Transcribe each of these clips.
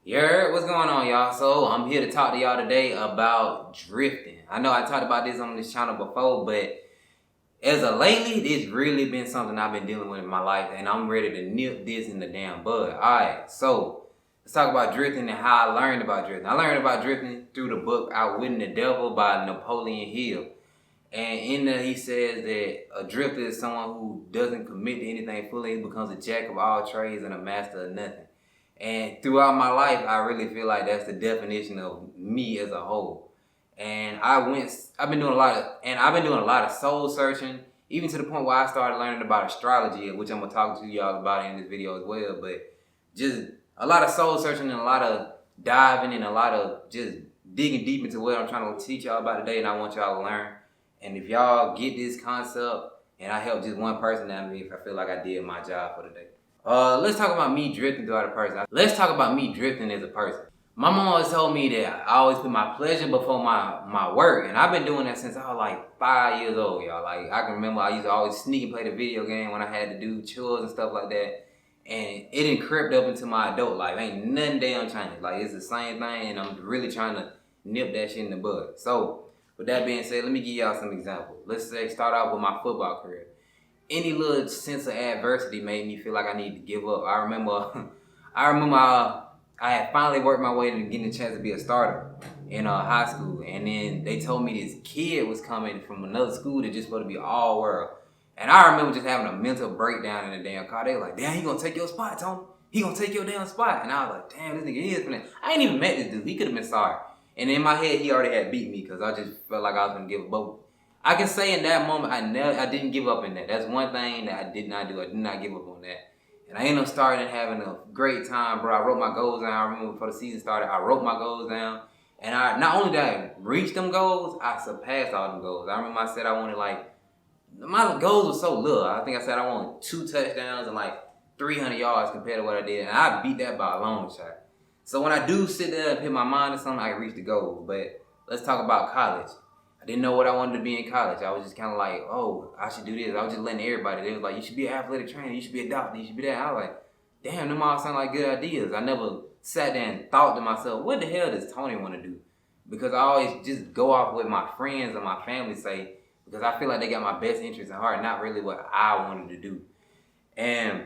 Yeah, what's going on, y'all? So I'm here to talk to y'all today about drifting. I know I talked about this on this channel before, but as of lately, it's really been something I've been dealing with in my life, and I'm ready to nip this in the damn bud. Alright, so let's talk about drifting and how I learned about drifting. I learned about drifting through the book Outwitting the Devil by Napoleon Hill. And in there he says that a drifter is someone who doesn't commit to anything fully, he becomes a jack of all trades and a master of nothing. And throughout my life, I really feel like that's the definition of me as a whole. And I've been doing a lot of soul searching, even to the point where I started learning about astrology, which I'm gonna talk to y'all about in this video as well. But just a lot of soul searching and a lot of diving and a lot of just digging deep into what I'm trying to teach y'all about today, and I want y'all to learn. And if y'all get this concept and I help just one person, I mean, I feel like I did my job for the day. Let's talk about me drifting throughout a person. Let's talk about me drifting as a person. My mom always told me that I always put my pleasure before my work. And I've been doing that since I was like 5 years old, y'all. Like, I can remember I used to always sneak and play the video game when I had to do chores and stuff like that. And it done crept up into my adult life. Ain't nothing damn changed. Like, it's the same thing, and I'm really trying to nip that shit in the bud. So, with that being said, let me give y'all some examples. Let's say start out with my football career. Any little sense of adversity made me feel like I need to give up. I remember I had finally worked my way to getting a chance to be a starter in high school, and then they told me this kid was coming from another school that just supposed to be all world. And I remember just having a mental breakdown in the damn car. They were like, "Damn, he gonna take your spot, Tony. He gonna take your damn spot." And I was like, "Damn, this nigga is finna." I ain't even met this dude. He could have been sorry. And in my head, he already had beat me because I just felt like I was gonna give up both. I can say in that moment, I didn't give up in that. That's one thing that I did not do. I did not give up on that. And I ended up starting having a great time, bro. I wrote my goals down. I remember before the season started, I wrote my goals down. And I not only did I reach them goals, I surpassed all them goals. I remember I said I wanted my goals were so little. I think I said I wanted 2 touchdowns and 300 yards compared to what I did. And I beat that by a long shot. So when I do sit there and put my mind to something, I can reach the goal. But let's talk about college. I didn't know what I wanted to be in college. I was just kind of like, oh, I should do this. I was just letting everybody. They was like, you should be an athletic trainer. You should be a doctor. You should be that. I was like, damn, them all sound like good ideas. I never sat there and thought to myself, what the hell does Tony want to do? Because I always just go off what my friends and my family say, because I feel like they got my best interest at heart, not really what I wanted to do. And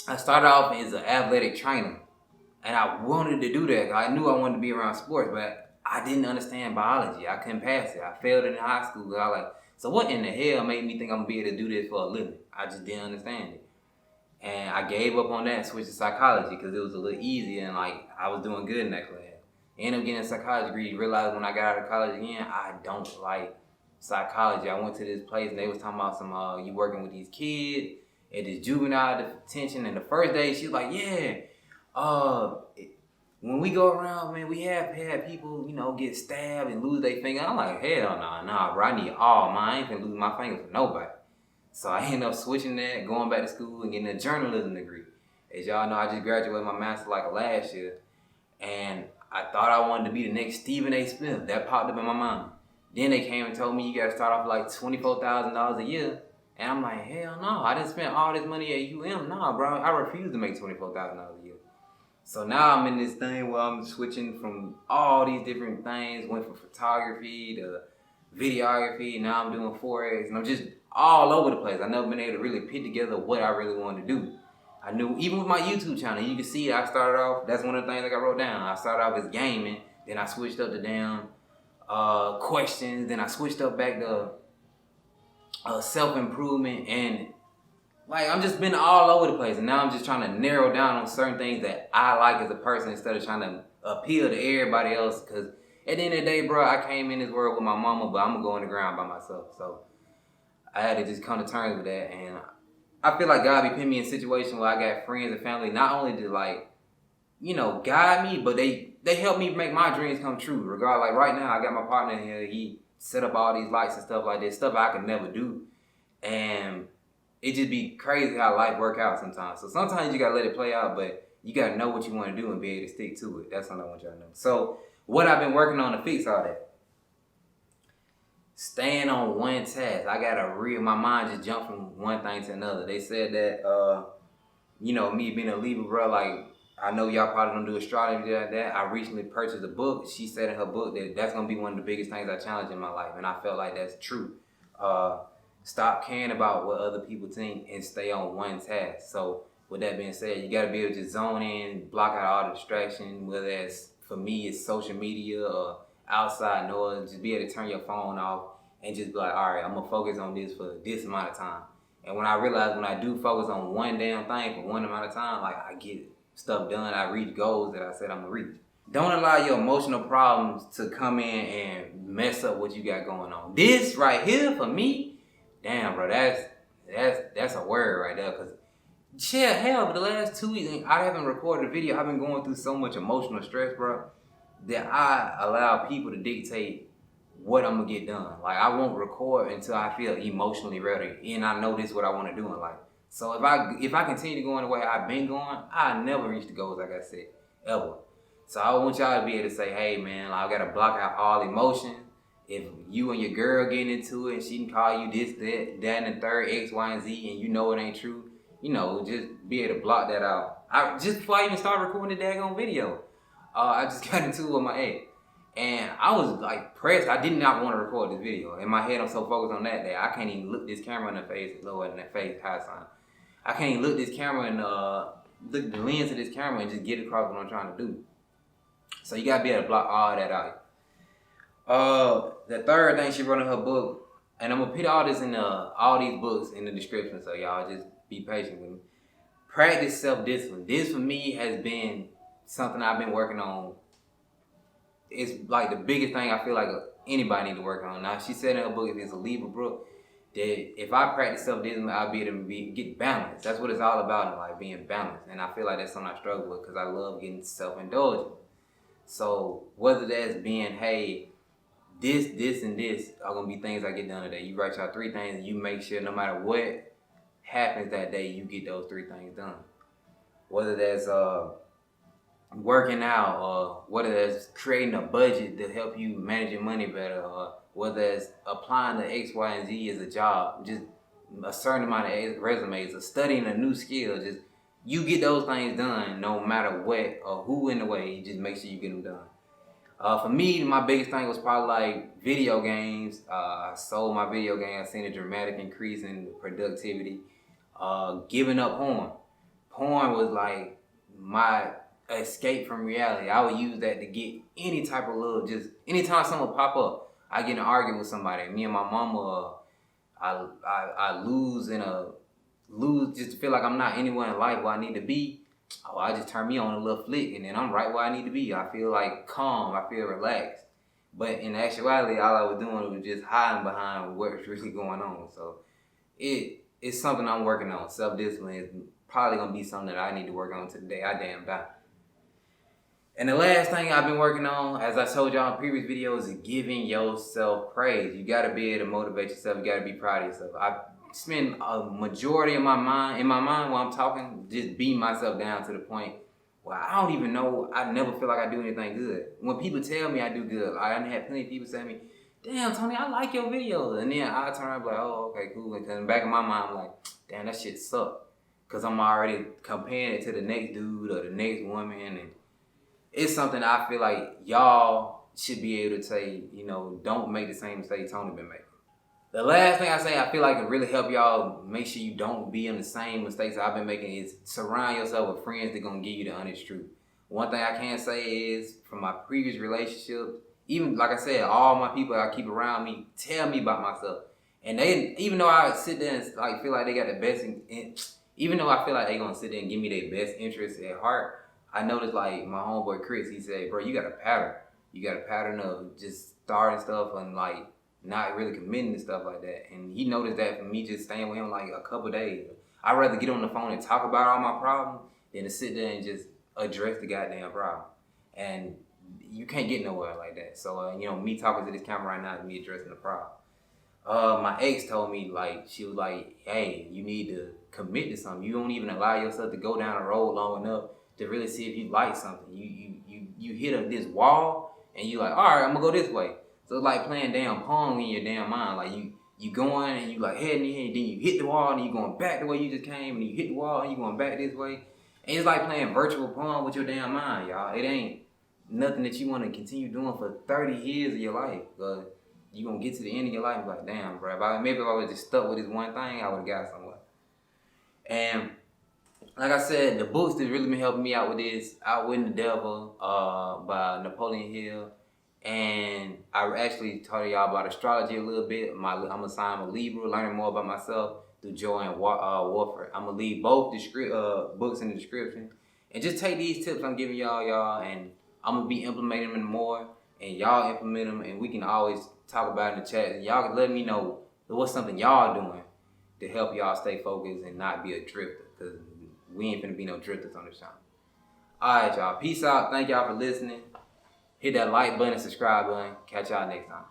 I started off as an athletic trainer. And I wanted to do that. I knew I wanted to be around sports, but I didn't understand biology. I couldn't pass it. I failed it in high school. I was like, so what in the hell made me think I'm going to be able to do this for a living? I just didn't understand it. And I gave up on that and switched to psychology because it was a little easier and I was doing good in that class. Ended up getting a psychology degree. Realized when I got out of college again, I don't like psychology. I went to this place and they was talking about some, you working with these kids at this juvenile detention. And the first day she was like, yeah, when we go around, man, we have had people, get stabbed and lose their finger. I'm like, hell nah, bro. I need all mine. I ain't finna lose my finger for nobody. So I ended up switching that, going back to school and getting a journalism degree. As y'all know, I just graduated my master last year. And I thought I wanted to be the next Stephen A. Smith. That popped up in my mind. Then they came and told me you gotta start off $24,000 a year. And I'm like, hell no, I didn't spend all this money at UM. Nah, bro, I refuse to make $24,000 a year. So now I'm in this thing where I'm switching from all these different things. Went from photography to videography. Now I'm doing Forex. And I'm just all over the place. I've never been able to really put together what I really wanted to do. I knew, even with my YouTube channel, you can see I started off, that's one of the things I wrote down. I started off as gaming. Then I switched up to damn questions. Then I switched up back to self-improvement. And I'm just been all over the place, and now I'm just trying to narrow down on certain things that I like as a person instead of trying to appeal to everybody else. Because at the end of the day, bro, I came in this world with my mama, but I'm going to go in the ground by myself. So I had to just come to terms with that. And I feel like God be putting me in a situation where I got friends and family not only to guide me, but they help me make my dreams come true. Regardless, right now, I got my partner here. He set up all these lights and stuff like that, stuff I could never do. And it just be crazy how life work out sometimes. So sometimes you gotta let it play out, but you gotta know what you want to do and be able to stick to it. That's what I want y'all to know. So what I've been working on to fix all that. Staying on one task. I gotta my mind just jumped from one thing to another. They said that, me being a Libra, bro, I know y'all probably don't do astrology like that. I recently purchased a book. She said in her book that that's gonna be one of the biggest things I challenge in my life, and I felt like that's true. Uh, Stop caring about what other people think and stay on one task. So with that being said, you gotta be able to zone in, block out all the distraction, whether it's, for me, it's social media or outside noise. Just be able to turn your phone off and just be like, all right, I'm gonna focus on this for this amount of time. And when I realize when I do focus on one damn thing for one amount of time, like I get stuff done, I reach goals that I said I'm gonna reach. Don't allow your emotional problems to come in and mess up what you got going on. This right here for me, damn bro, that's a word right there. Cause shit, hell, for the last 2 weeks, I haven't recorded a video. I've been going through so much emotional stress, bro, that I allow people to dictate what I'm gonna get done. Like I won't record until I feel emotionally ready, and I know this is what I want to do in life. So if I continue to go in the way I've been going, I never reach the goals like I said, ever. So I want y'all to be able to say, hey man, like, I gotta block out all emotion. If you and your girl getting into it, and she can call you this, that, and the third, X, Y, and Z, and you know it ain't true, you know, just be able to block that out. Just before I even started recording the daggone video, I just got into it with my ex. And I was like pressed. I did not want to record this video. In my head, I'm so focused on that I can't even look this camera in the face, lower in the face, high sign. I can't even look this camera and look the lens of this camera and just get across what I'm trying to do. So you gotta be able to block all that out. The third thing she wrote in her book, and I'm gonna put all this in all these books in the description, so y'all just be patient with me. Practice self-discipline. This for me has been something I've been working on. It's like the biggest thing I feel like anybody need to work on. Now she said in her book, if it's a Libra book, that if I practice self-discipline, I'll be able to get balanced. That's what it's all about in life, being balanced. And I feel like that's something I struggle with because I love getting self-indulgent. So whether that's being, hey, this, and this are going to be things I get done today. You write out 3 things and you make sure no matter what happens that day, you get those 3 things done. Whether that's working out, or whether that's creating a budget to help you manage your money better, or whether it's applying to X, Y, and Z as a job, just a certain amount of resumes, or studying a new skill, just you get those things done no matter what or who in the way, just make sure you get them done. For me, my biggest thing was probably like video games. I sold my video game. I seen a dramatic increase in productivity. Giving up porn. Porn was like my escape from reality. I would use that to get any type of love. Just anytime something would pop up, I get in an argument with somebody. Me and my mama, I lose just to feel like I'm not anywhere in life where I need to be. Oh, I just turn me on a little flick and then I'm right where I need to be. I feel like calm. I feel relaxed. But in actuality, all I was doing was just hiding behind what's really going on. So it's something I'm working on. Self-discipline is probably going to be something that I need to work on to the day I damn die. And the last thing I've been working on, as I told y'all in previous videos, is giving yourself praise. You got to be able to motivate yourself. You got to be proud of yourself. I spend a majority of my mind while I'm talking, just beating myself down to the point where I don't even know, I never feel like I do anything good. When people tell me I do good, I done had plenty of people say to me, damn, Tony, I like your videos. And then I turn around and be like, oh, okay, cool. And in the back of my mind, I'm like, damn, that shit suck. Because I'm already comparing it to the next dude or the next woman. And it's something I feel like y'all should be able to say, you know, don't make the same mistake Tony been making. The last thing I say I feel like can really help y'all make sure you don't be in the same mistakes I've been making is surround yourself with friends that gonna give you the honest truth. One thing I can say is from my previous relationships, even like I said, all my people I keep around me tell me about myself. And they, even though I sit there and like feel like they got the best, even though I feel like they gonna sit there and give me their best interests at heart, I noticed like my homeboy Chris, he said, bro, you got a pattern. You got a pattern of just starting stuff and like not really committing to stuff like that. And he noticed that from me just staying with him like a couple days. I'd rather get on the phone and talk about all my problems than to sit there and just address the goddamn problem. And you can't get nowhere like that. So, you know, me talking to this camera right now is me addressing the problem. My ex told me, like, she was like, hey, you need to commit to something. You don't even allow yourself to go down a road long enough to really see if you like something. You hit this wall and you like, all right, I'm gonna go this way. So it's like playing damn pong in your damn mind. Like you going and you like heading in, and then you hit the wall and you going back the way you just came, and you hit the wall and you going back this way. And it's like playing virtual pawn with your damn mind, y'all. It ain't nothing that you want to continue doing for 30 years of your life. You gonna get to the end of your life like, damn, bro. Maybe if I was just stuck with this one thing, I would have got somewhere. And like I said, the books that really been helping me out with this, Outwitting the Devil by Napoleon Hill. And I actually told y'all about astrology a little bit. I'm a sign of Libra, learning more about myself through Joy and Warfare. I'm going to leave both books in the description. And just take these tips I'm giving y'all, and I'm going to be implementing them more. And y'all implement them, and we can always talk about it in the chat. And y'all can let me know what's something y'all doing to help y'all stay focused and not be a drifter. Because we ain't finna be no drifters on this channel. Alright, y'all. Peace out. Thank y'all for listening. Hit that like button and subscribe button. Catch y'all next time.